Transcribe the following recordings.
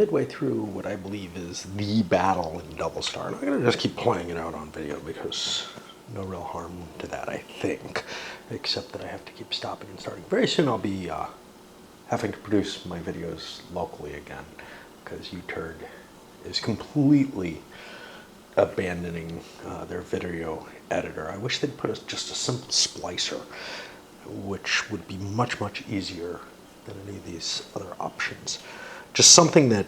Midway through what I believe is the battle in Double Star. And I'm going to just keep playing it out on video because no real harm to that, I think, except that I have to keep stopping and starting. Very soon I'll be having to produce my videos locally again because UTurd is completely abandoning their video editor. I wish they'd put just a simple splicer, which would be much, much easier than any of these other options. Just something that,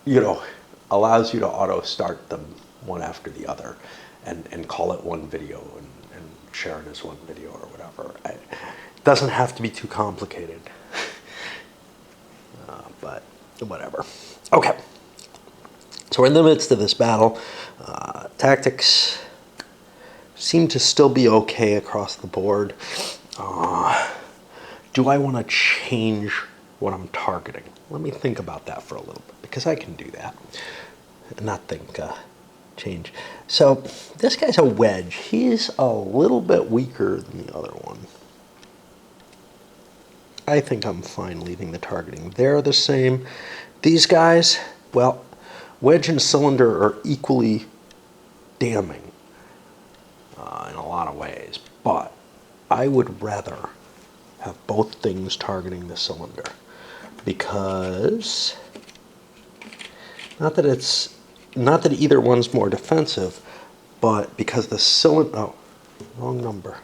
you know, allows you to auto start them one after the other and call it one video and share it as one video or whatever. It doesn't have to be too complicated, but whatever. Okay, so we're in the midst of this battle. Tactics seem to still be okay across the board. Do I want to change what I'm targeting? Let me think about that for a little bit, because I can do that. Not think, change. So this guy's a wedge. He's a little bit weaker than the other one. I think I'm fine leaving the targeting. They're the same. These guys, well, wedge and cylinder are equally damning in a lot of ways, but I would rather have both things targeting the cylinder, because not that either one's more defensive, but because the cylinder, oh, wrong number.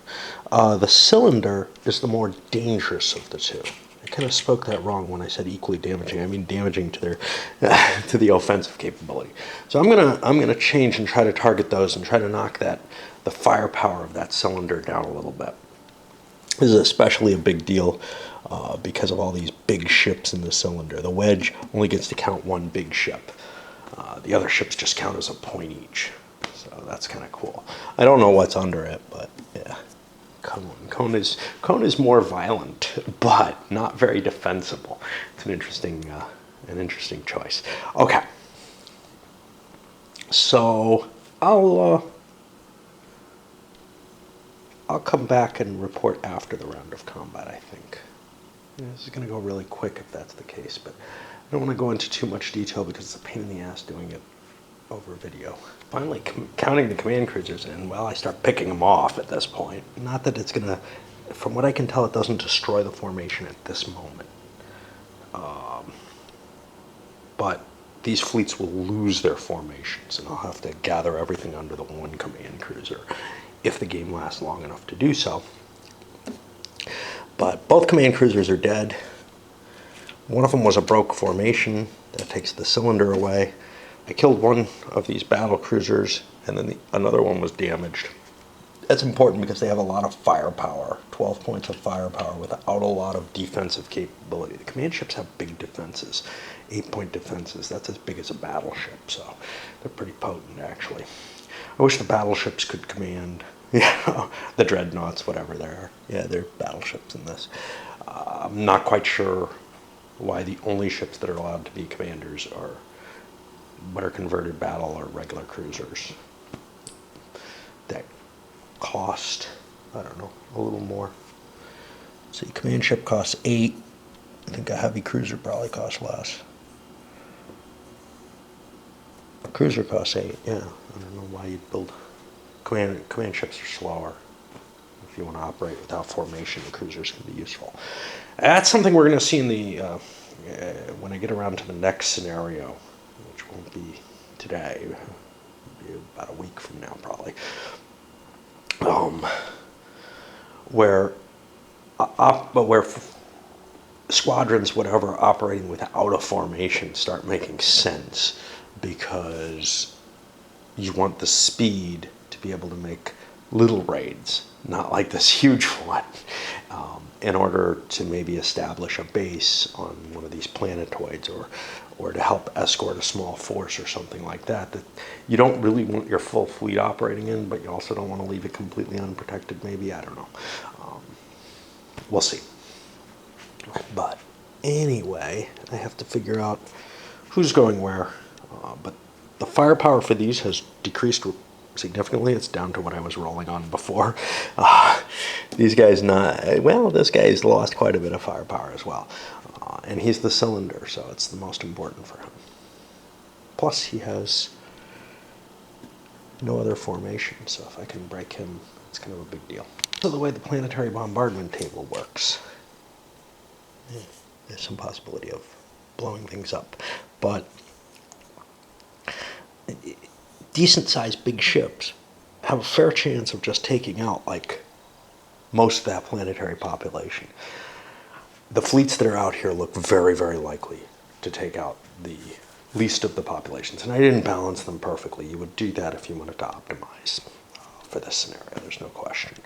The cylinder is the more dangerous of the two. I kind of spoke that wrong when I said equally damaging. I mean damaging to their to the offensive capability. So I'm gonna change and try to target those and try to knock the firepower of that cylinder down a little bit. This is especially a big deal because of all these big ships in the cylinder. The wedge only gets to count one big ship. The other ships just count as a point each. So that's kind of cool. I don't know what's under it, but yeah. Cone is more violent, but not very defensible. It's an interesting choice. Okay. So I'll come back and report after the round of combat, I think. Yeah, this is going to go really quick if that's the case, but I don't want to go into too much detail because it's a pain in the ass doing it over video. Finally, counting the command cruisers in, well, I start picking them off at this point. Not that it's going to, from what I can tell, it doesn't destroy the formation at this moment. But these fleets will lose their formations, and I'll have to gather everything under the one command cruiser if the game lasts long enough to do so. But both command cruisers are dead. One of them was a broke formation that takes the cylinder away. I killed one of these battle cruisers, and then another one was damaged. That's important because they have a lot of firepower, 12 points of firepower without a lot of defensive capability. The command ships have big defenses, 8-point defenses. That's as big as a battleship, so they're pretty potent, actually. I wish the battleships could command, the dreadnoughts, whatever they are. Yeah, they're battleships in this. I'm not quite sure why the only ships that are allowed to be commanders are what are converted battle or regular cruisers. That cost, I don't know, a little more. See, command ship costs 8. I think a heavy cruiser probably costs less. A cruiser costs 8, yeah. I don't know why you'd build command ships are slower. If you want to operate without formation, the cruisers can be useful. That's something we're going to see in the when I get around to the next scenario, which won't be today. It'll be about a week from now, probably. Where squadrons, whatever, operating without a formation start making sense, because you want the speed to be able to make little raids, not like this huge one, in order to maybe establish a base on one of these planetoids, or to help escort a small force or something like that, that you don't really want your full fleet operating in, but you also don't want to leave it completely unprotected, maybe, I don't know. We'll see. But anyway, I have to figure out who's going where, but the firepower for these has decreased significantly. It's down to what I was rolling on before. These guys this guy's lost quite a bit of firepower as well. And he's the cylinder, so it's the most important for him. Plus, he has no other formation, so if I can break him, it's kind of a big deal. So the way the planetary bombardment table works, there's some possibility of blowing things up. But decent-sized big ships have a fair chance of just taking out, like, most of that planetary population. The fleets that are out here look very, very likely to take out the least of the populations. And I didn't balance them perfectly. You would do that if you wanted to optimize for this scenario. There's no question.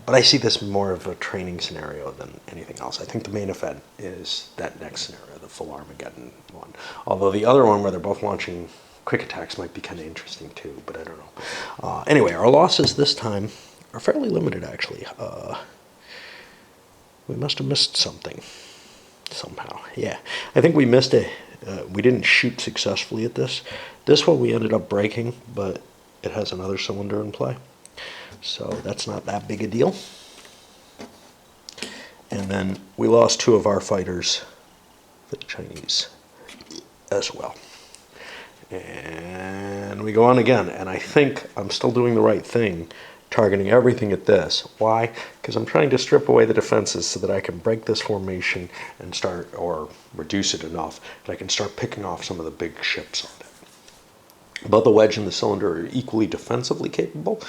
But I see this more of a training scenario than anything else. I think the main event is that next scenario, the full Armageddon one. Although the other one where they're both launching quick attacks might be kind of interesting too, but I don't know. Anyway, our losses this time are fairly limited, actually. We must have missed something somehow. Yeah, I think we missed it. We didn't shoot successfully at this. This one we ended up breaking, but it has another cylinder in play. So that's not that big a deal. And then we lost 2 of our fighters for the Chinese as well. And we go on again, and I think I'm still doing the right thing, targeting everything at this. Why? Because I'm trying to strip away the defenses so that I can break this formation and start, or reduce it enough, that I can start picking off some of the big ships on it. Both the wedge and the cylinder are equally defensively capable.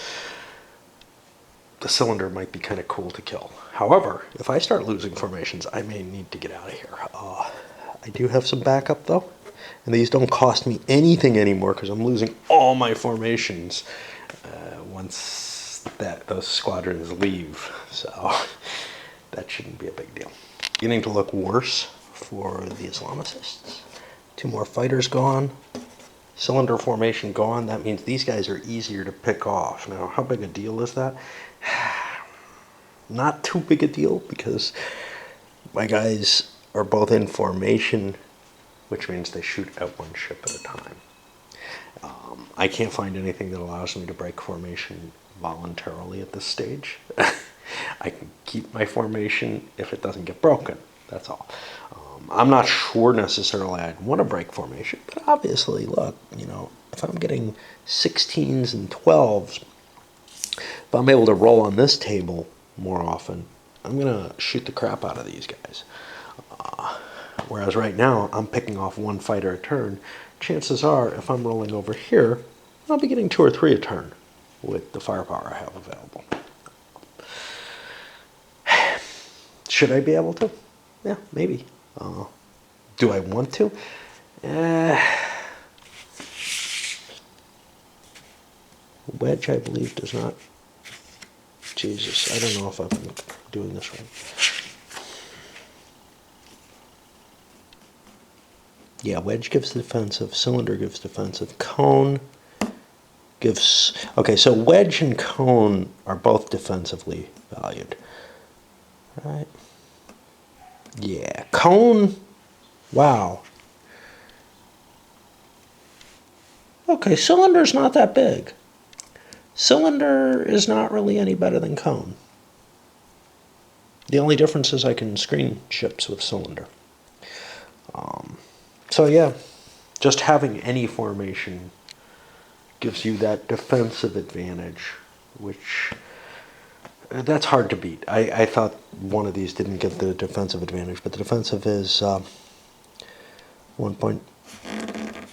The cylinder might be kind of cool to kill. However, if I start losing formations, I may need to get out of here. I do have some backup, though. And these don't cost me anything anymore because I'm losing all my formations once those squadrons leave. So that shouldn't be a big deal. Beginning to look worse for the Islamicists. 2 more fighters gone. Cylinder formation gone. That means these guys are easier to pick off. Now, how big a deal is that? Not too big a deal because my guys are both in formation, which means they shoot at 1 ship at a time. I can't find anything that allows me to break formation voluntarily at this stage. I can keep my formation if it doesn't get broken. That's all. I'm not sure necessarily I'd want to break formation, but obviously, look, you know, if I'm getting 16s and 12s, if I'm able to roll on this table more often, I'm going to shoot the crap out of these guys. Whereas right now, I'm picking off 1 fighter a turn. Chances are, if I'm rolling over here, I'll be getting 2 or 3 a turn with the firepower I have available. Should I be able to? Yeah, maybe. Do I want to? Wedge, I believe, does not. Jesus, I don't know if I've been doing this right. Yeah, wedge gives defensive, cylinder gives defensive, cone gives... Okay, so wedge and cone are both defensively valued. Right? Yeah, cone... Wow. Okay, cylinder's not that big. Cylinder is not really any better than cone. The only difference is I can screen ships with cylinder. So yeah, just having any formation gives you that defensive advantage, which that's hard to beat. I thought one of these didn't get the defensive advantage, but the defensive is 1 point.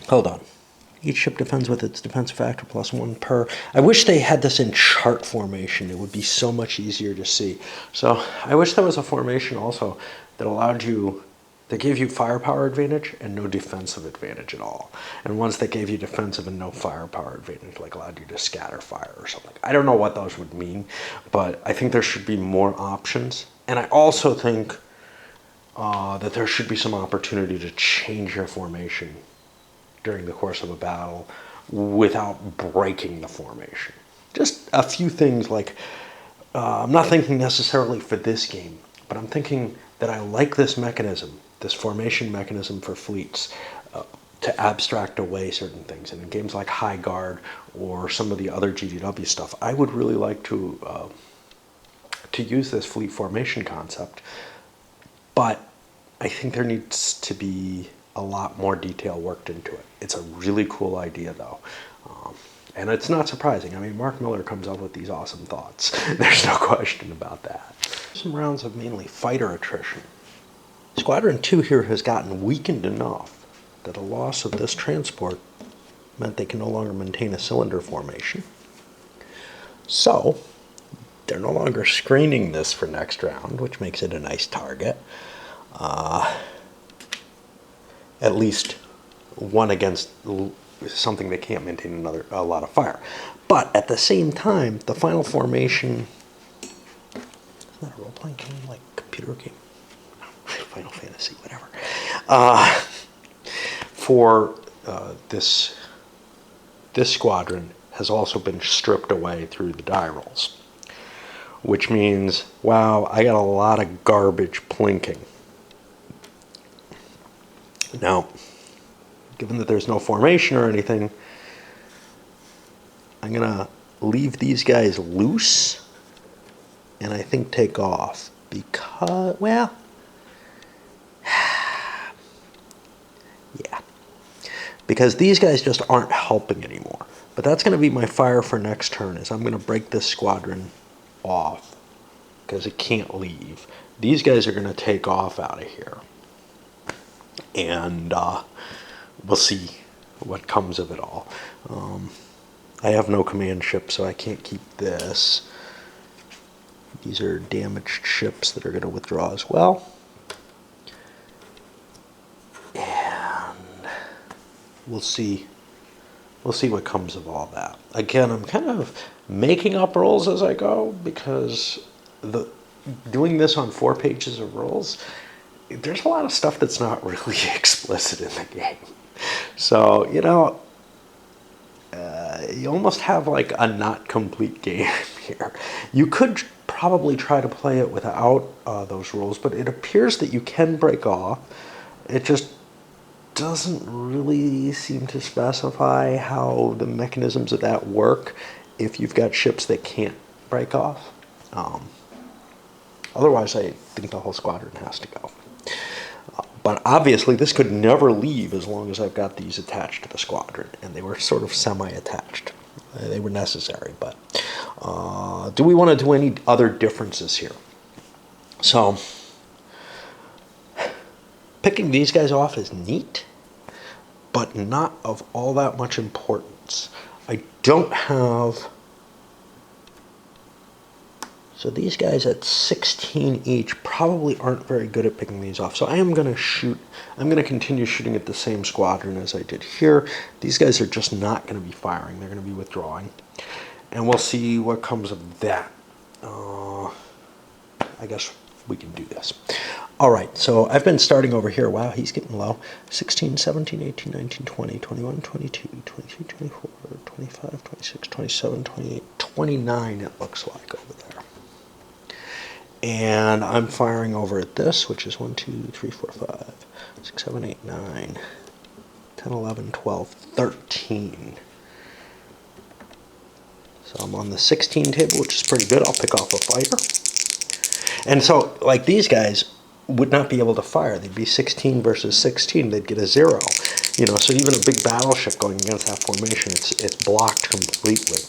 Hold on. Each ship defends with its defense factor plus 1 per. I wish they had this in chart formation. It would be so much easier to see. So I wish there was a formation also that allowed you, that gave you firepower advantage and no defensive advantage at all. And ones that gave you defensive and no firepower advantage, like allowed you to scatter fire or something. I don't know what those would mean, but I think there should be more options. And I also think that there should be some opportunity to change your formation during the course of a battle without breaking the formation. Just a few things like, I'm not thinking necessarily for this game, but I'm thinking that I like this mechanism, this formation mechanism for fleets, to abstract away certain things. And in games like High Guard or some of the other GDW stuff, I would really like to use this fleet formation concept, but I think there needs to be a lot more detail worked into it. It's a really cool idea, though. And it's not surprising. I mean, Mark Miller comes up with these awesome thoughts. There's no question about that. Some rounds of mainly fighter attrition. Squadron 2 here has gotten weakened enough that a loss of this transport meant they can no longer maintain a cylinder formation. So, they're no longer screening this for next round, which makes it a nice target. At least one against something that can't maintain a lot of fire. But at the same time, the final formation, isn't that a role-playing game, like computer game? Final Fantasy, whatever. For this squadron has also been stripped away through the die rolls, which means, wow, I got a lot of garbage plinking. Now, given that there's no formation or anything, I'm going to leave these guys loose and I think take off because, well, yeah, because these guys just aren't helping anymore. But that's going to be my fire for next turn, is I'm going to break this squadron off because it can't leave. These guys are going to take off out of here. And we'll see what comes of it all. I have no command ship, so I can't keep this. These are damaged ships that are going to withdraw as well. And we'll see what comes of all that. Again, I'm kind of making up rolls as I go, because doing this on 4 pages of rolls, there's a lot of stuff that's not really explicit in the game. So, you know, you almost have like a not complete game here. You could probably try to play it without those rules, but it appears that you can break off. It just doesn't really seem to specify how the mechanisms of that work if you've got ships that can't break off. Otherwise, I think the whole squadron has to go. But obviously, this could never leave as long as I've got these attached to the squadron, and they were sort of semi-attached. They were necessary, but do we want to do any other differences here? So, picking these guys off is neat, but not of all that much importance. I don't have... So these guys at 16 each probably aren't very good at picking these off. So I am going to shoot, I'm going to continue shooting at the same squadron as I did here. These guys are just not going to be firing. They're going to be withdrawing. And we'll see what comes of that. I guess we can do this. All right, so I've been starting over here. Wow, he's getting low. 16, 17, 18, 19, 20, 21, 22, 23, 24, 25, 26, 27, 28, 29 it looks like over there. And I'm firing over at this, which is 1, 2, 3, 4, 5, 6, 7, 8, 9, 10, 11, 12, 13. So I'm on the 16 table, which is pretty good. I'll pick off a fighter. And so, like, these guys would not be able to fire. They'd be 16 versus 16. They'd get a 0. You know, so even a big battleship going against that formation, it's blocked completely.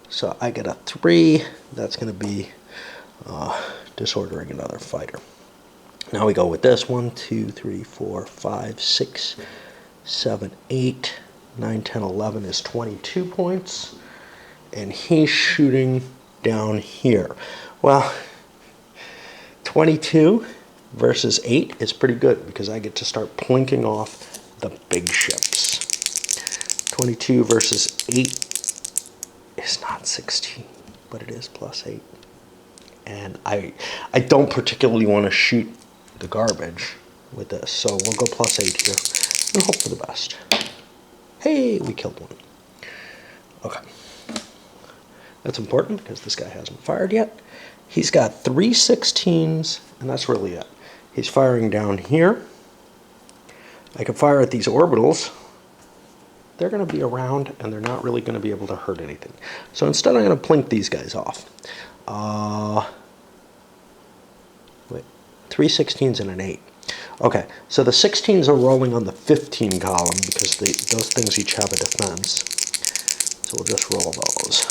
So I get a 3. That's going to be disordering another fighter. Now we go with this. 1, 2, 3, 4, 5, 6, 7, 8, 9, 10, 11 is 22 points. And he's shooting down here. Well, 22 versus 8 is pretty good because I get to start plinking off the big ships. 22 versus 8 is not 16, but it is plus 8. And I don't particularly want to shoot the garbage with this, so we'll go plus 8 here and hope for the best. Hey, we killed one. Okay. That's important because this guy hasn't fired yet. He's got 3 16s, and that's really it. He's firing down here. I can fire at these orbitals. They're going to be around, and they're not really going to be able to hurt anything. So instead, I'm going to plink these guys off. 3 16s and an 8. Okay, so the 16s are rolling on the 15 column because those things each have a defense. So we'll just roll those.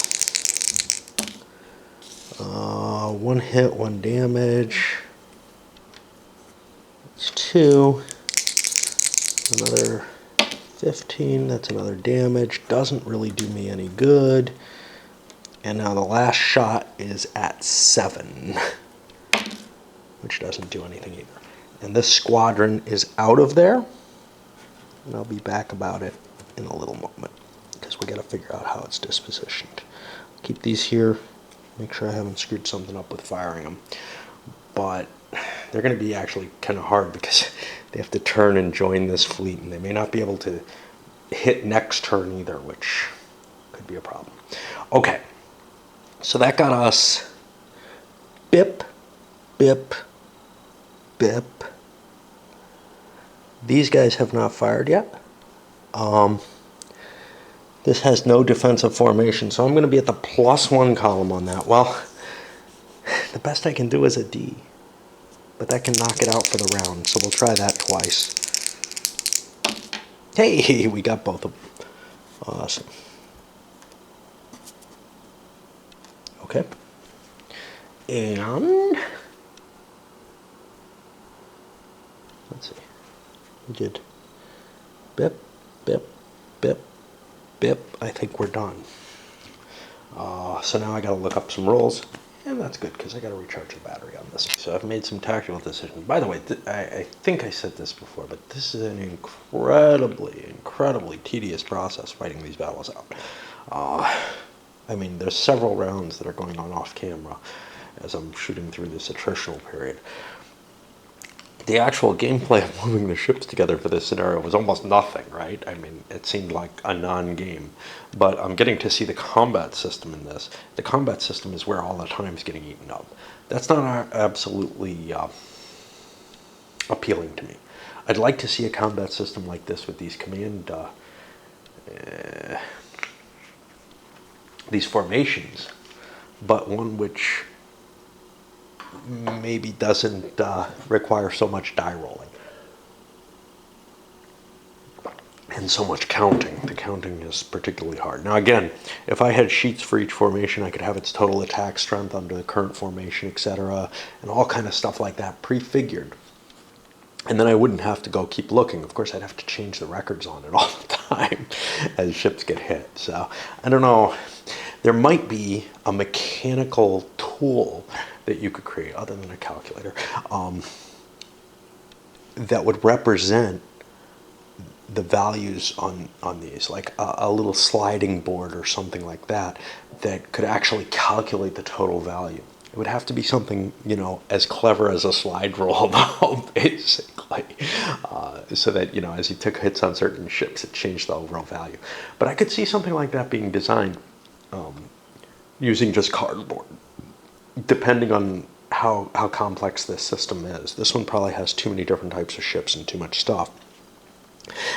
One hit, one damage. That's 2. Another 15, that's another damage. Doesn't really do me any good. And now the last shot is at 7, which doesn't do anything either. And this squadron is out of there. And I'll be back about it in a little moment, because we got to figure out how it's dispositioned. Keep these here. Make sure I haven't screwed something up with firing them. But they're going to be actually kind of hard because they have to turn and join this fleet, and they may not be able to hit next turn either, which could be a problem. Okay, so that got us bip, bip, bip. These guys have not fired yet. This has no defensive formation, so I'm going to be at the +1 column on that. Well, the best I can do is a D, but that can knock it out for the round, so we'll try that twice. Hey, we got both of them. Awesome. Okay. And let's see. We did bip, bip, bip, bip. I think we're done. So now I got to look up some rolls, and that's good because I got to recharge the battery on this. So I've made some tactical decisions. By the way, I think I said this before, but this is an incredibly tedious process fighting these battles out. I mean, there's several rounds that are going on off camera as I'm shooting through this attritional period. The actual gameplay of moving the ships together for this scenario was almost nothing, right? I mean, it seemed like a non-game. But I'm getting to see the combat system in this. The combat system is where all the time's getting eaten up. That's not absolutely appealing to me. I'd like to see a combat system like this with these these formations, but one which maybe doesn't require so much die rolling and so much counting. The counting is particularly hard. Now again, if I had sheets for each formation, I could have its total attack strength under the current formation, etc., and all kind of stuff like that prefigured. And then I wouldn't have to go keep looking. Of course, I'd have to change the records on it all the time as ships get hit. So I don't know. There might be a mechanical tool that you could create, other than a calculator, that would represent the values on these, like a little sliding board or something like that, that could actually calculate the total value. It would have to be something, you know, as clever as a slide rule, though, basically, so that, you know, as you took hits on certain ships, it changed the overall value. But I could see something like that being designed using just cardboard, depending on how complex this system is. This one probably has too many different types of ships and too much stuff.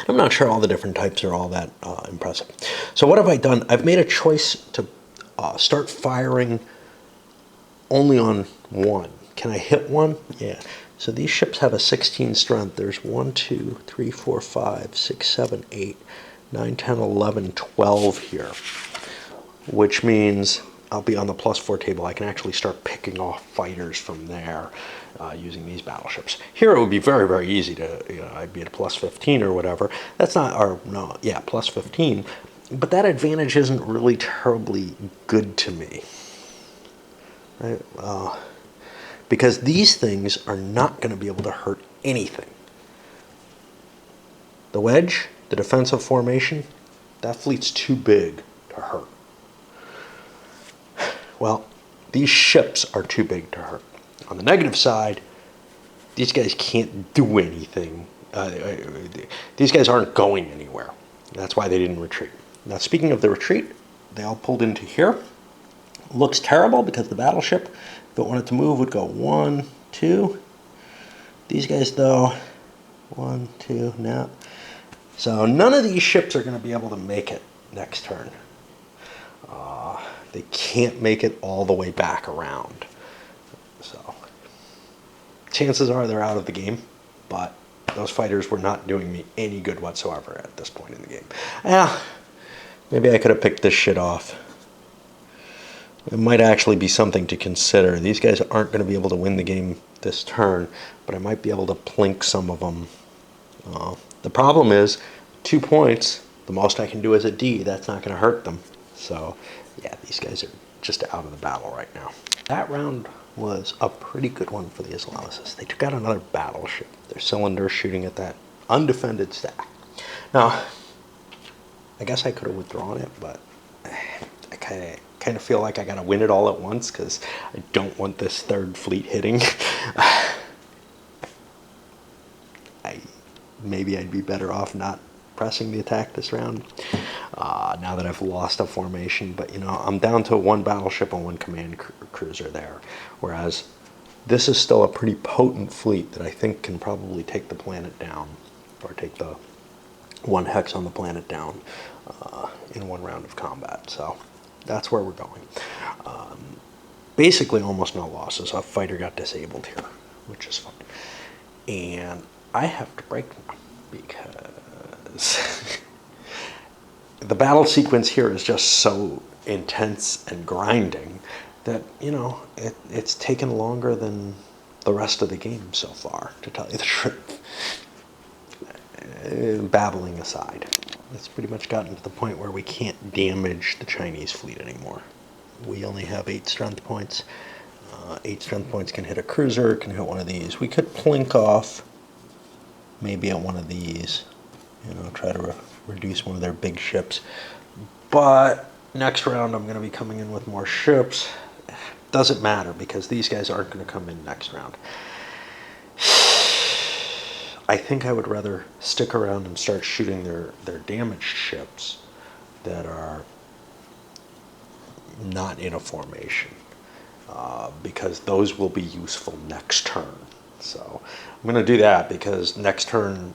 I'm not sure all the different types are all that impressive. So what have I done? I've made a choice to start firing only on one. Can I hit one? Yeah. So these ships have a 16 strength. There's 1, 2, 3, 4, 5, 6, 7, 8, 9, 10, 11, 12 here, which means I'll be on the +4 table. I can actually start picking off fighters from there using these battleships. Here it would be very, very easy to, you know, I'd be at +15 or whatever. That's not, or no, yeah, +15. But that advantage isn't really terribly good to me. Right? Because these things are not going to be able to hurt anything. The wedge, the defensive formation, that fleet's too big to hurt. Well, these ships are too big to hurt. On the negative side, these guys can't do anything. These guys aren't going anywhere. That's why they didn't retreat. Now, speaking of the retreat, they all pulled into here. Looks terrible because the battleship, if it wanted to move, would go 1, 2. These guys, though, 1, 2, no. So none of these ships are going to be able to make it next turn. They can't make it all the way back around. So chances are they're out of the game. but those fighters were not doing me any good whatsoever at this point in the game. Yeah, maybe I could have picked this shit off. It might actually be something to consider. These guys aren't going to be able to win the game this turn, but I might be able to plink some of them. The problem is 2 points. The most I can do is a D. That's not going to hurt them. So, yeah, these guys are just out of the battle right now. That round was a pretty good one for the Islamicists. They took out another battleship. Their cylinder shooting at that undefended stack. Now, I guess I could have withdrawn it, but I kind of feel like I got to win it all at once because I don't want this third fleet hitting. Maybe I'd be better off not pressing the attack this round now that I've lost a formation. But, you know, I'm down to 1 battleship and 1 command cruiser there, whereas this is still a pretty potent fleet that I think can probably take the planet down, or take the 1 hex on the planet down in 1 round of combat. So that's where we're going. Basically almost no losses. A fighter got disabled here, which is fun. And I have to break now because the battle sequence here is just so intense and grinding that, you know, it's taken longer than the rest of the game so far, to tell you the truth. Babbling aside, it's pretty much gotten to the point where we can't damage the Chinese fleet anymore. We only have 8 strength points. 8 strength points can hit a cruiser, can hit one of these. We could plink off maybe at one of these, you know, try to reduce one of their big ships. But next round I'm going to be coming in with more ships. Doesn't matter because these guys aren't going to come in next round. I think I would rather stick around and start shooting their damaged ships that are not in a formation, because those will be useful next turn. So I'm going to do that because next turn,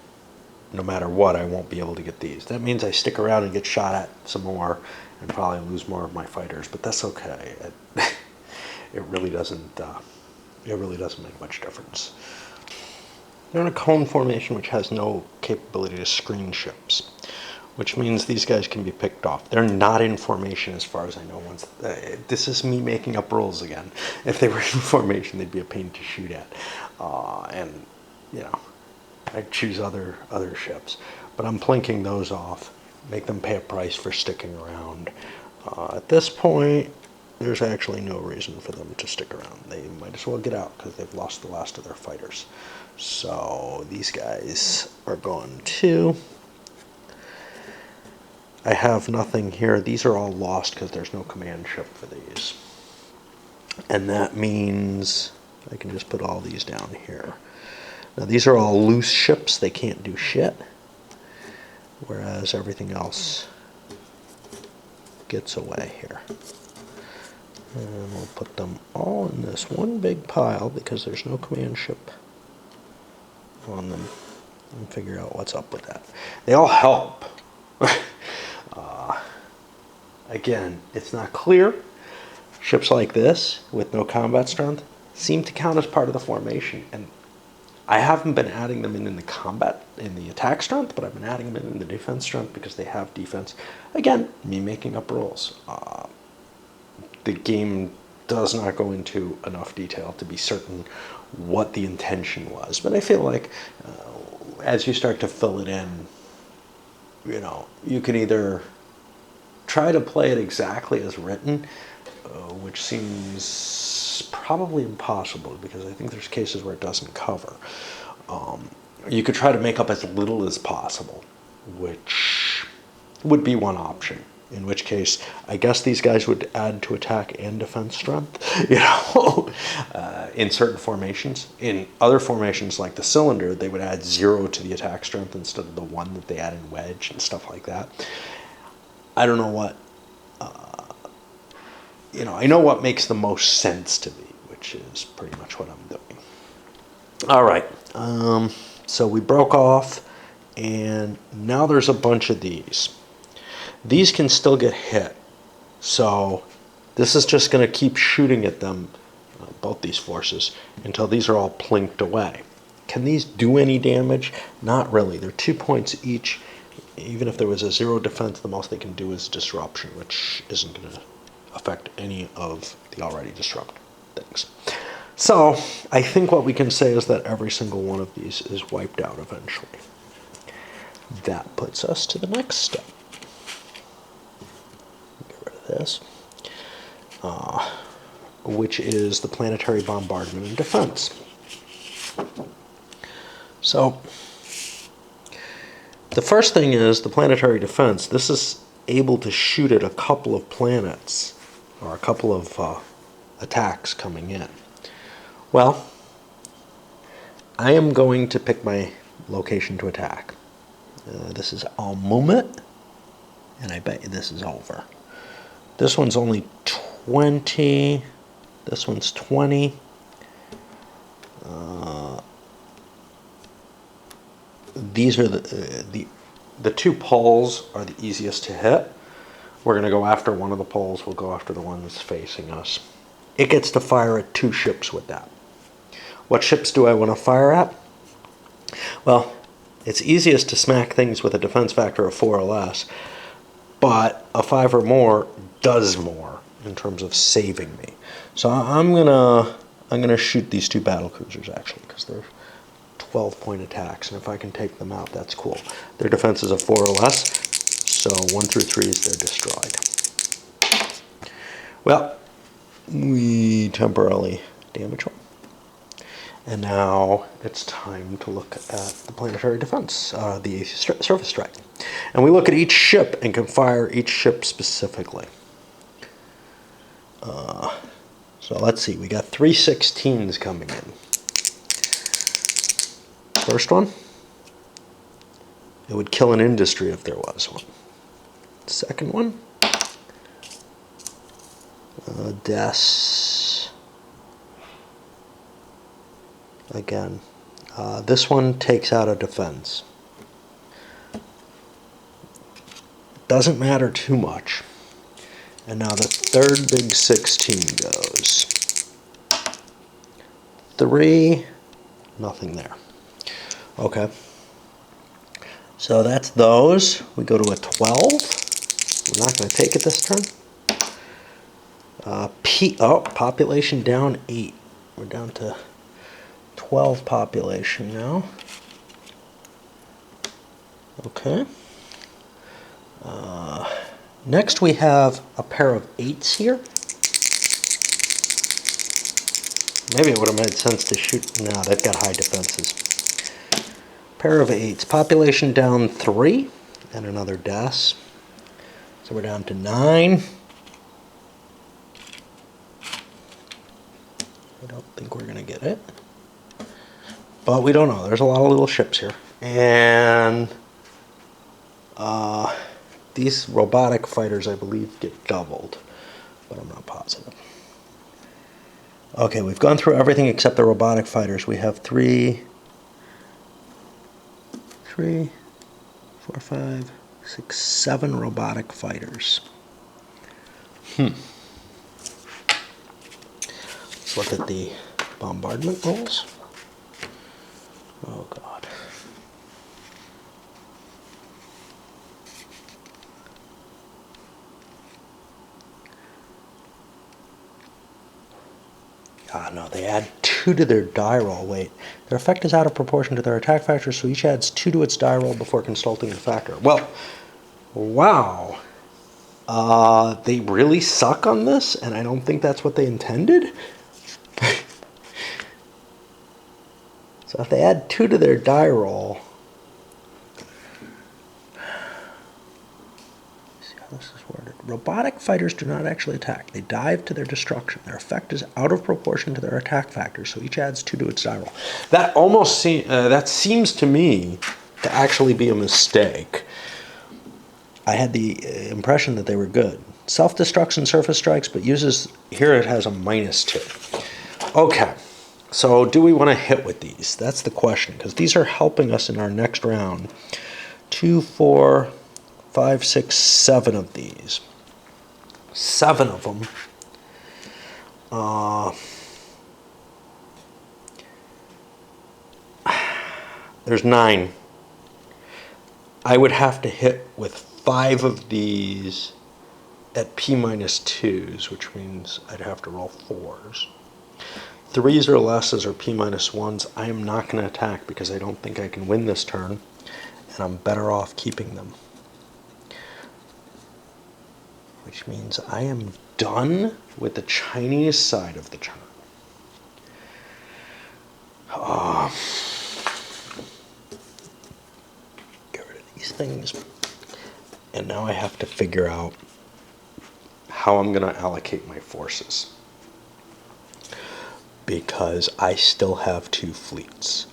no matter what, I won't be able to get these. That means I stick around and get shot at some more and probably lose more of my fighters, but that's okay. It really doesn't make much difference. They're in a cone formation which has no capability to screen ships, which means these guys can be picked off. They're not in formation as far as I know. This is me making up rules again. If they were in formation, they'd be a pain to shoot at. And, you know, I'd choose other ships. But I'm plinking those off, make them pay a price for sticking around. At this point, there's actually no reason for them to stick around. They might as well get out because they've lost the last of their fighters. So these guys are going too. I have nothing here. These are all lost because there's no command ship for these. And that means I can just put all these down here. Now these are all loose ships. They can't do shit. Whereas everything else gets away here. And we'll put them all in this one big pile because there's no command ship on them, and figure out what's up with that. They all help. Again, it's not clear. Ships like this with no combat strength seem to count as part of the formation, and I haven't been adding them in the combat, in the attack strength, but I've been adding them in the defense strength because they have defense. Again, me making up rules. The game does not go into enough detail to be certain what the intention was, but I feel like as you start to fill it in, you know, you can either try to play it exactly as written, which seems probably impossible because I think there's cases where it doesn't cover. You could try to make up as little as possible, which would be one option. In which case, I guess these guys would add to attack and defense strength, you know, in certain formations. In other formations, like the cylinder, they would add 0 to the attack strength instead of the 1 that they add in wedge and stuff like that. I don't know what, you know, I know what makes the most sense to me, which is pretty much what I'm doing. All right, so we broke off, and now there's a bunch of these. These can still get hit, so this is just going to keep shooting at them, both these forces, until these are all plinked away. Can these do any damage? Not really. They're 2 points each. Even if there was a 0 defense, the most they can do is disruption, which isn't going to affect any of the already disrupted things. So I think what we can say is that every single one of these is wiped out eventually. That puts us to the next step. Get rid of this. Which is the planetary bombardment and defense. So the first thing is the planetary defense. This is able to shoot at a couple of planets or a couple of attacks coming in. Well, I am going to pick my location to attack. This is all moment, and I bet you this is over. This one's only 20. This one's 20. These are the 2 poles are the easiest to hit. We're going to go after one of the poles. We'll go after the one that's facing us. It gets to fire at 2 ships with that. What ships do I want to fire at? Well, it's easiest to smack things with a defense factor of 4 or less, but a 5 or more does more in terms of saving me. So I'm gonna shoot these 2 battle cruisers actually, because they're 12-point attacks, and if I can take them out, that's cool. Their defense is a 4 or less, so 1 through 3s, they're destroyed. Well, we temporarily damage one. And now it's time to look at the planetary defense, the surface strike. And we look at each ship and can fire each ship specifically. So let's see, we got 3 16s coming in. First one, it would kill an industry if there was one. Second one, deaths. Again, this one takes out a defense. Doesn't matter too much. And now the third big 16 goes. 3, nothing there. Okay. So that's those. We go to a 12. We're not going to take it this turn. Population down 8. We're down to 12 population now. Okay. Next we have a pair of 8s here. Maybe it would have made sense to shoot. No, they've got high defenses. Pair of 8s. Population down 3 and another death. So we're down to 9. I don't think we're going to get it. But we don't know. There's a lot of little ships here. And these robotic fighters, I believe, get doubled. But I'm not positive. Okay, we've gone through everything except the robotic fighters. We have 3, 4, 5, 6, 7 robotic fighters. Let's look at the bombardment rolls. Oh, God. Ah, no, they add 2 to their die roll. Wait, their effect is out of proportion to their attack factor, so each adds 2 to its die roll before consulting the factor. Well, wow. They really suck on this, and I don't think that's what they intended. So if they add 2 to their die roll, see how this is worded. Robotic fighters do not actually attack. They dive to their destruction. Their effect is out of proportion to their attack factor, so each adds 2 to its die roll. That almost that seems to me to actually be a mistake. I had the impression that they were good. Self-destruction surface strikes, but uses, here it has a -2. Okay, so do we want to hit with these? That's the question, because these are helping us in our next round. 2, 4, 5, 6, 7 of these. 7 of them. There's 9. I would have to hit with 5 of these at P-2s, which means I'd have to roll 4s. 3s or lesses or P-1s, I am not going to attack because I don't think I can win this turn, and I'm better off keeping them. Which means I am done with the Chinese side of the turn. Get rid of these things. And now I have to figure out how I'm going to allocate my forces. Because I still have 2 fleets.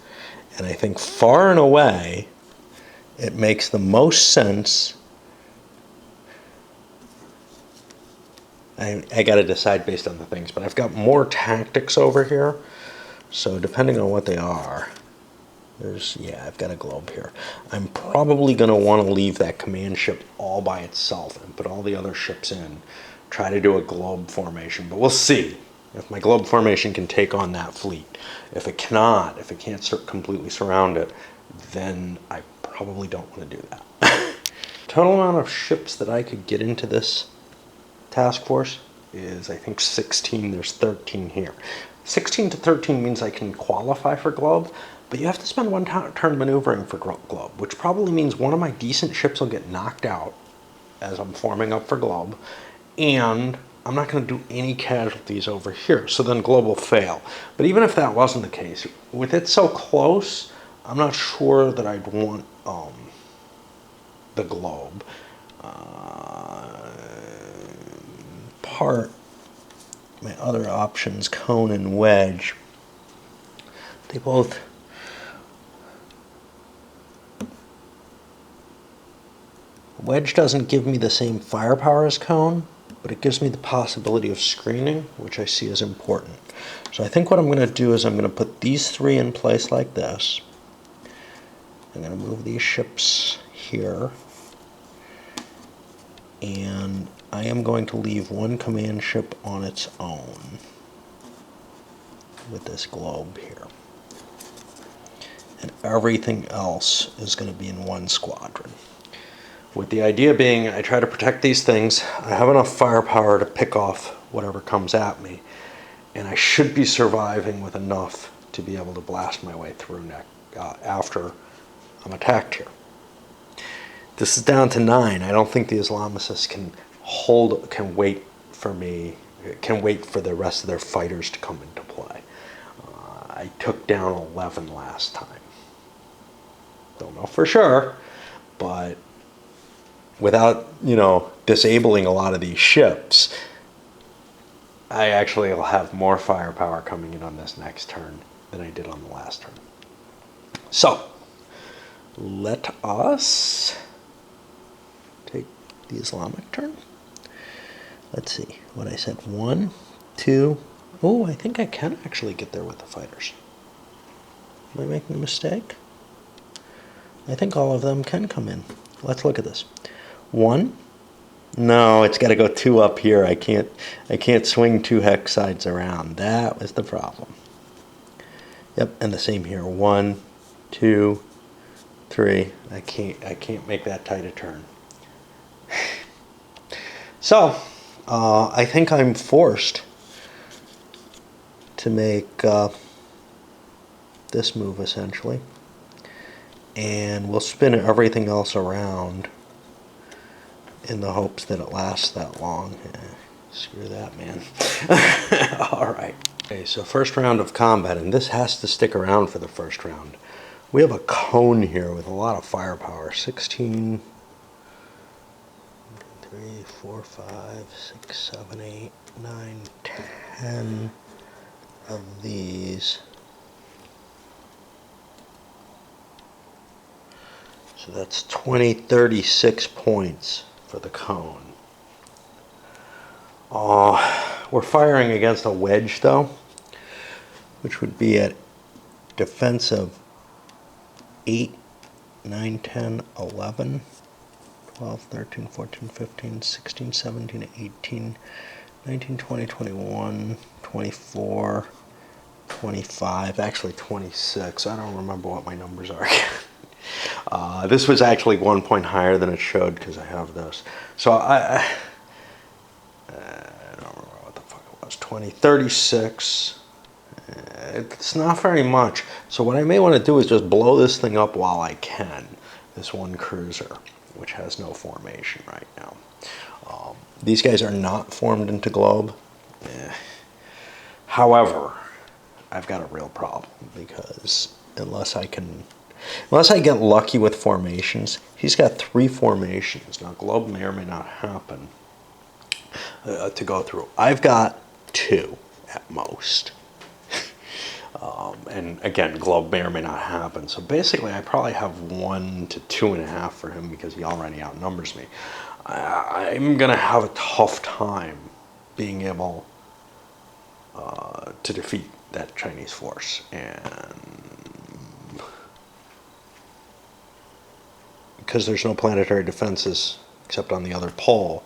And I think far and away, it makes the most sense. I got to decide based on the things, but I've got more tactics over here. So depending on what they are, I've got a globe here. I'm probably going to want to leave that command ship all by itself and put all the other ships in. Try to do a globe formation, but we'll see if my globe formation can take on that fleet. If it cannot, if it can't completely surround it, then I probably don't want to do that. Total amount of ships that I could get into this task force is, I think, 16. There's 13 here. 16 to 13 means I can qualify for globe, but you have to spend 1 turn maneuvering for globe, which probably means one of my decent ships will get knocked out as I'm forming up for globe, and I'm not going to do any casualties over here, so then globe will fail. But even if that wasn't the case, with it so close, I'm not sure that I'd want the globe. My other options, cone and wedge, they both wedge doesn't give me the same firepower as cone, but it gives me the possibility of screening, which I see as important. So I think what I'm going to do is I'm going to put these 3 in place like this. I'm going to move these ships here, and I am going to leave 1 command ship on its own with this globe here. And everything else is going to be in 1 squadron. With the idea being, I try to protect these things. I have enough firepower to pick off whatever comes at me, and I should be surviving with enough to be able to blast my way through after I'm attacked here. This is down to 9. I don't think the Islamicists can wait for me, can wait for the rest of their fighters to come into play. I took down 11 last time. Don't know for sure, but without, disabling a lot of these ships, I actually will have more firepower coming in on this next turn than I did on the last turn. So, let us take the Islamic turn. Let's see what I said. 1, 2. Oh, I think I can actually get there with the fighters. Am I making a mistake? I think all of them can come in. Let's look at this. 1. No, it's got to go 2 up here. I can't swing 2 hex sides around. That was the problem. Yep, and the same here. 1, 2, 3. I can't make that tight a turn. So, I think I'm forced to make this move essentially, and we'll spin everything else around in the hopes that it lasts that long. Screw that, man. All right. Okay, so first round of combat, and this has to stick around for the first round. We have a cone here with a lot of firepower. 16, 3, 4, 5, 6, 7, 8, 9, 10 of these. So that's 20, 36 points for the cone. We're firing against a wedge though, which would be at defensive 8, 9, 10, 11, 12, 13, 14, 15, 16, 17, 18, 19, 20, 21, 24, 25, actually 26. I don't remember what my numbers are. This was actually 1 point higher than it showed because I have this. So I don't remember what the fuck it was. 20, 36. It's not very much. So what I may want to do is just blow this thing up while I can. This one cruiser, which has no formation right now. These guys are not formed into globe. However, I've got a real problem because unless I get lucky with formations, he's got 3 formations. Now, globe may or may not happen to go through. I've got 2 at most. And again, globe may or may not happen. So basically, I probably have 1 to 2.5 for him because he already outnumbers me. I'm going to have a tough time being able to defeat that Chinese force. And because there's no planetary defenses except on the other pole,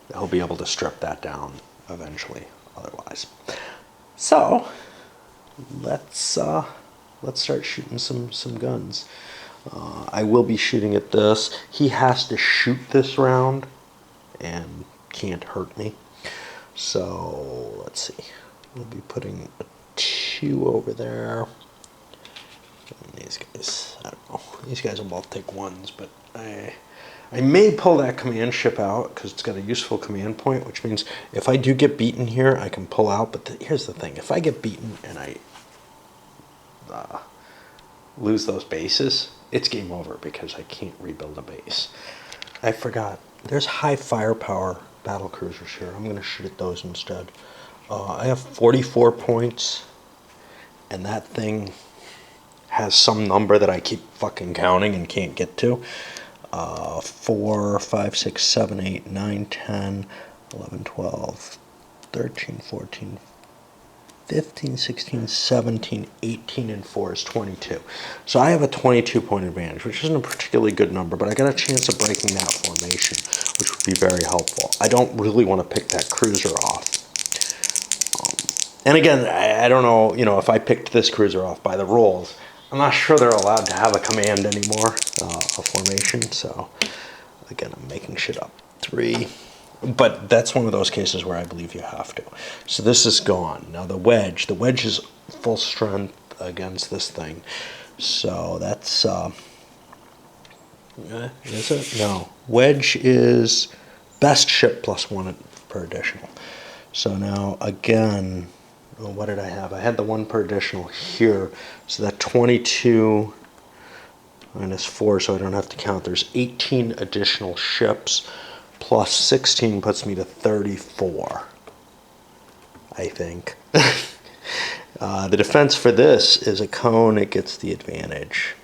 he'll be able to strip that down eventually otherwise. So let's start shooting some guns. I will be shooting at this. He has to shoot this round and can't hurt me. So let's see. We'll be putting a 2 over there. And these guys, I don't know. These guys will both take 1s, but I may pull that command ship out because it's got a useful command point, which means if I do get beaten here, I can pull out. But here's the thing. If I get beaten and I lose those bases, it's game over because I can't rebuild a base. I forgot. There's high firepower battle cruisers here. I'm going to shoot at those instead. I have 44 points, and that thing has some number that I keep fucking counting and can't get to. 4, 5, 6, 7, 8, 9, 10, 11, 12, 13, 14, 15, 16, 17, 18, and 4 is 22. So I have a 22 point advantage, which isn't a particularly good number, but I got a chance of breaking that formation, which would be very helpful. I don't really want to pick that cruiser off. And again, I don't know, if I picked this cruiser off by the rules, I'm not sure they're allowed to have a command anymore, a formation. So again, I'm making shit up. 3. But that's one of those cases where I believe you have to. So this is gone. Now the wedge is full strength against this thing. So that's, is it? No. Wedge is best ship +1 per additional. So now again, what did I have? I had the 1 per additional here. So that 22 minus 4, so I don't have to count. There's 18 additional ships. Plus 16 puts me to 34, I think. The defense for this is a cone. It gets the advantage.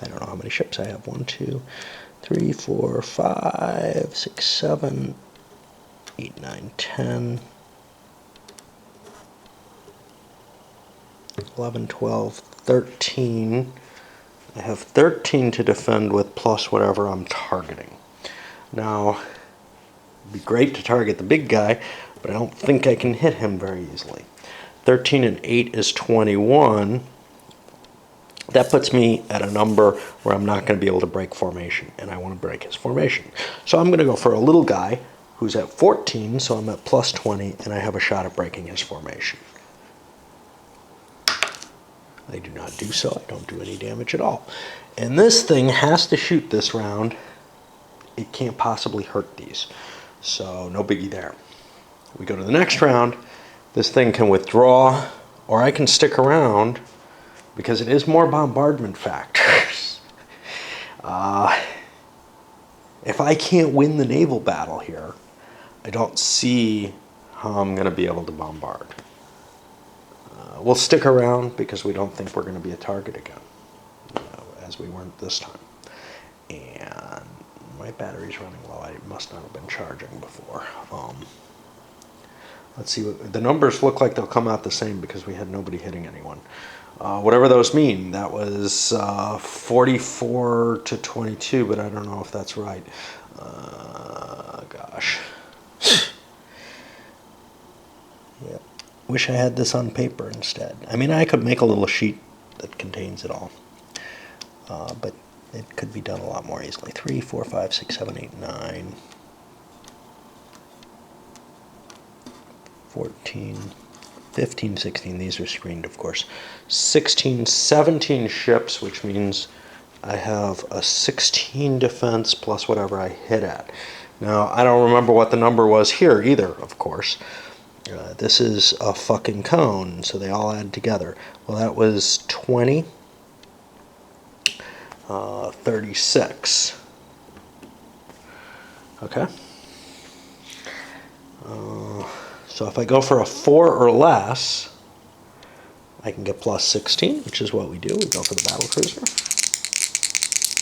I don't know how many ships I have. 1, 2, 3, 4, 5, 6, 7, 8, 9, 10, 11, 12, 13. I have 13 to defend with plus whatever I'm targeting. Now, it'd be great to target the big guy, but I don't think I can hit him very easily. 13 and 8 is 21. That puts me at a number where I'm not going to be able to break formation, and I want to break his formation. So I'm going to go for a little guy who's at 14, so I'm at plus 20, and I have a shot at breaking his formation. I do not do so. I don't do any damage at all. And this thing has to shoot this round. It can't possibly hurt these. So no biggie there. We go to the next round. This thing can withdraw, or I can stick around because it is more bombardment factors. If I can't win the naval battle here, I don't see how I'm going to be able to bombard. We'll stick around because we don't think we're going to be a target again, as we weren't this time. And my battery's running low. I must not have been charging before. Let's see. The numbers look like they'll come out the same because we had nobody hitting anyone. Whatever those mean, that was 44 to 22, but I don't know if that's right. Gosh. Yep. wish I had this on paper instead. I mean, I could make a little sheet that contains it all. But it could be done a lot more easily. 3, 4, 5, 6, 7, 8, 9, 14, 15, 16. These are screened, of course. 16, 17 ships, which means I have a 16 defense plus whatever I hit at. Now, I don't remember what the number was here either, of course. This is a fucking cone, so they all add together. Well, that was 20. 36. Okay. So if I go for a 4 or less, I can get plus 16, which is what we do. We go for the battlecruiser.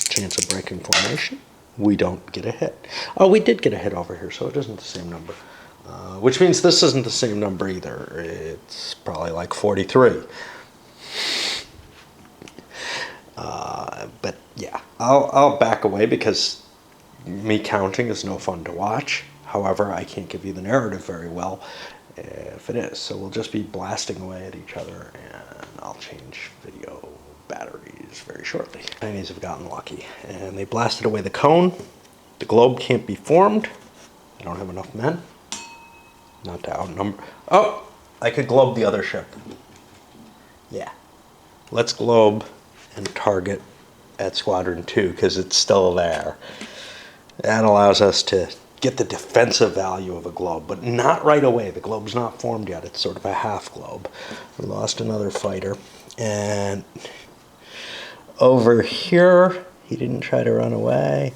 Chance of breaking formation. We don't get a hit. Oh, we did get a hit over here, so it isn't the same number. Which means this isn't the same number either. It's probably like 43. But yeah, I'll back away because me counting is no fun to watch. However, I can't give you the narrative very well if it is. So we'll just be blasting away at each other, and I'll change video batteries very shortly. Chinese have gotten lucky, and they blasted away the cone. The globe can't be formed. I don't have enough men. Not to outnumber. Oh, I could globe the other ship. Yeah. Let's globe and target at Squadron 2 because it's still there. That allows us to get the defensive value of a globe, but not right away. The globe's not formed yet. It's sort of a half globe. We lost another fighter. And over here, he didn't try to run away.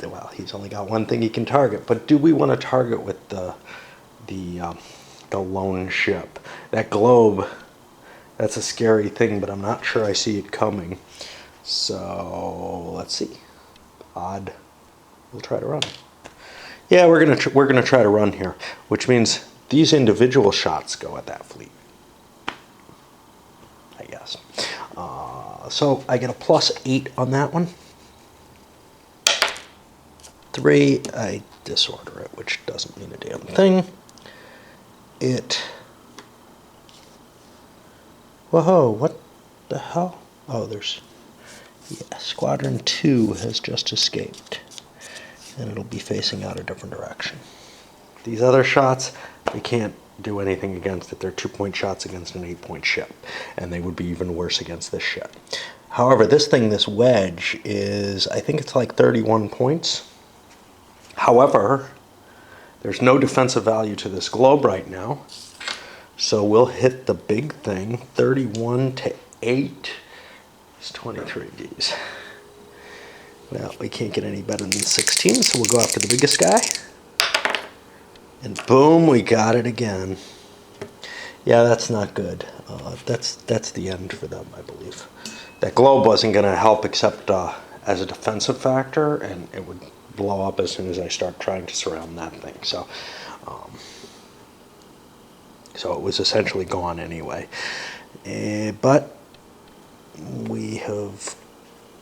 Well, he's only got one thing he can target, but do we want to target with the lone ship? That globe, that's a scary thing, but I'm not sure I see it coming. So let's see. Odd. We'll try to run. Yeah, we're gonna try to run here, which means these individual shots go at that fleet, I guess. So I get a +8 on that one. 3, I disorder it, which doesn't mean a damn thing. Whoa, what the hell? Oh, yeah, Squadron 2 has just escaped, and it'll be facing out a different direction. These other shots, we can't do anything against it. They're 2-point shots against an 8-point ship, and they would be even worse against this ship. However, this wedge is, I think it's like 31 points. However, there's no defensive value to this globe right now, so we'll hit the big thing. 31 to 8 is 23 Ds. Well, we can't get any better than 16, so we'll go after the biggest guy. And boom, we got it again. Yeah, that's not good. That's the end for them, I believe. That globe wasn't going to help except as a defensive factor, and it would blow up as soon as I start trying to surround that thing. So it was essentially gone anyway. But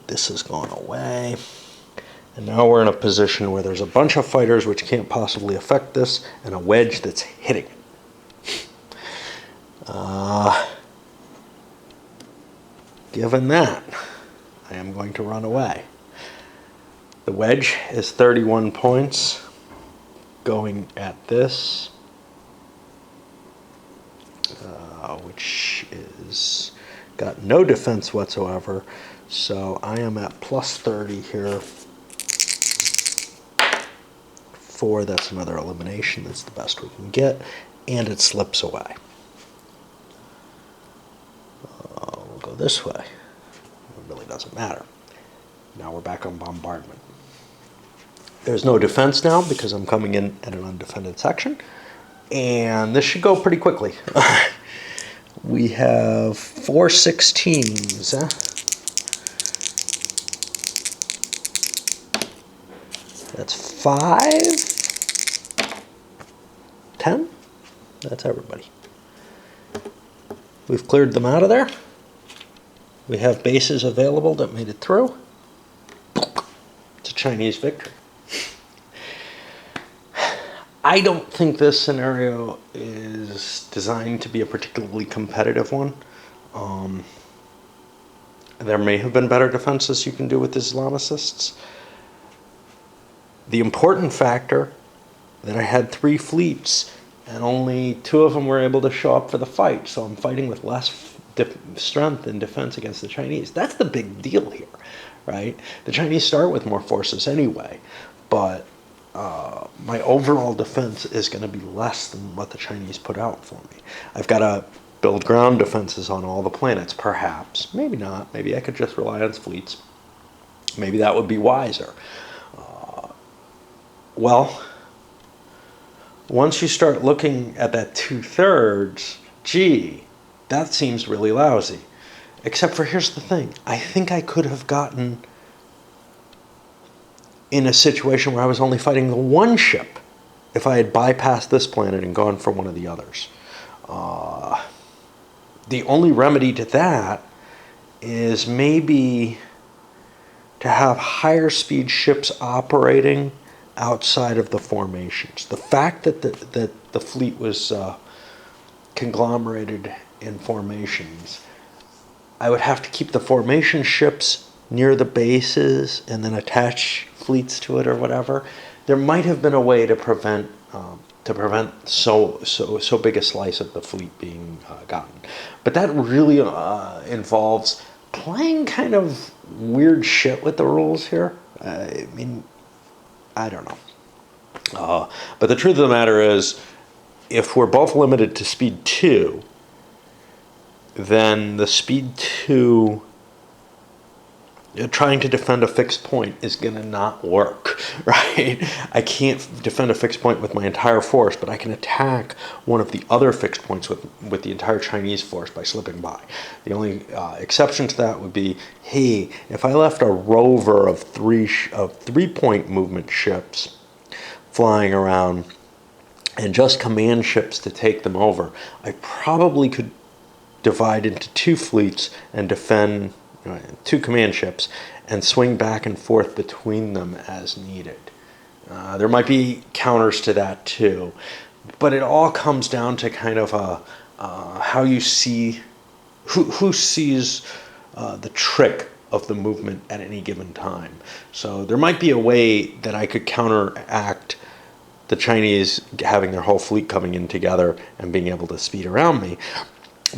this has gone away. And now we're in a position where there's a bunch of fighters which can't possibly affect this, and a wedge that's hitting it. Given that, I am going to run away. The wedge is 31 points, going at this, which is got no defense whatsoever. So I am at +30 here. 4, that's another elimination. That's the best we can get, and it slips away. We'll go this way. It really doesn't matter. Now we're back on bombardment. There's no defense now because I'm coming in at an undefended section, and this should go pretty quickly. We have 4 16s. That's 5, 10. That's everybody. We've cleared them out of there. We have bases available that made it through. It's a Chinese victory. I don't think this scenario is designed to be a particularly competitive one. There may have been better defenses you can do with Islamicists. The important factor that I had 3 fleets and only 2 of them were able to show up for the fight, so I'm fighting with less strength and defense against the Chinese. That's the big deal here, right? The Chinese start with more forces anyway, but my overall defense is going to be less than what the Chinese put out for me. I've got to build ground defenses on all the planets, perhaps. Maybe not. Maybe I could just rely on fleets. Maybe that would be wiser. Well, once you start looking at that 2/3, gee, that seems really lousy. Except for, here's the thing. I think I could have gotten in a situation where I was only fighting the 1 ship if I had bypassed this planet and gone for one of the others. The only remedy to that is maybe to have higher speed ships operating outside of the formations. The fact that the fleet was conglomerated in formations, I would have to keep the formation ships near the bases and then attach fleets to it or whatever. There might have been a way to prevent so big a slice of the fleet being gotten, but that really involves playing kind of weird shit with the rules here. I mean, I don't know. But the truth of the matter is, if we're both limited to speed 2, then the speed 2 trying to defend a fixed point is going to not work, right? I can't defend a fixed point with my entire force, but I can attack one of the other fixed points with the entire Chinese force by slipping by. The only exception to that would be, hey, if I left a rover of 3-point movement ships flying around and just command ships to take them over, I probably could divide into 2 fleets and defend 2 command ships and swing back and forth between them as needed. There might be counters to that too, but it all comes down to kind of how you see, who sees the trick of the movement at any given time. So there might be a way that I could counteract the Chinese having their whole fleet coming in together and being able to speed around me.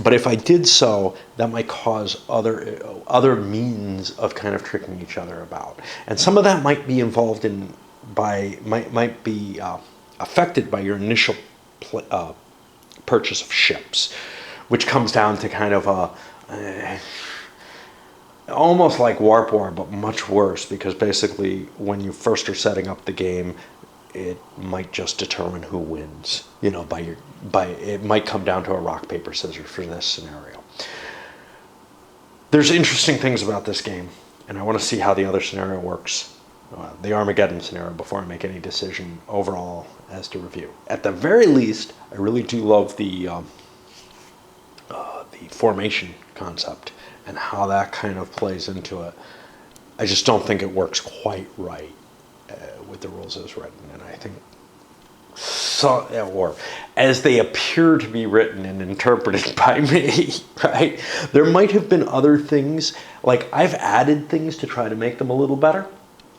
But if I did so, that might cause other means of kind of tricking each other about, and some of that might be involved in might be affected by your initial purchase of ships, which comes down to kind of almost like Warp War, but much worse, because basically when you first are setting up the game, it might just determine who wins. It might come down to a rock, paper, scissors for this scenario. There's interesting things about this game, and I want to see how the other scenario works, the Armageddon scenario, before I make any decision overall as to review. At the very least, I really do love the formation concept and how that kind of plays into it. I just don't think it works quite right with the rules as written, and I think or as they appear to be written and interpreted by me, right? There might have been other things, like I've added things to try to make them a little better,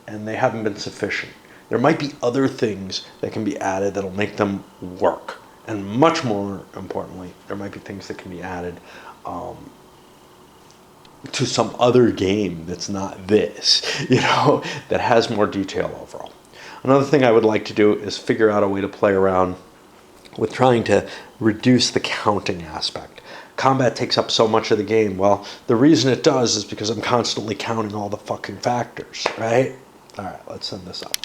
and they haven't been sufficient. There might be other things that can be added that'll make them work, and much more importantly, there might be things that can be added to some other game that's not this, that has more detail overall. Another thing I would like to do is figure out a way to play around with trying to reduce the counting aspect. Combat takes up so much of the game. Well, the reason it does is because I'm constantly counting all the fucking factors, right? All right, let's send this up.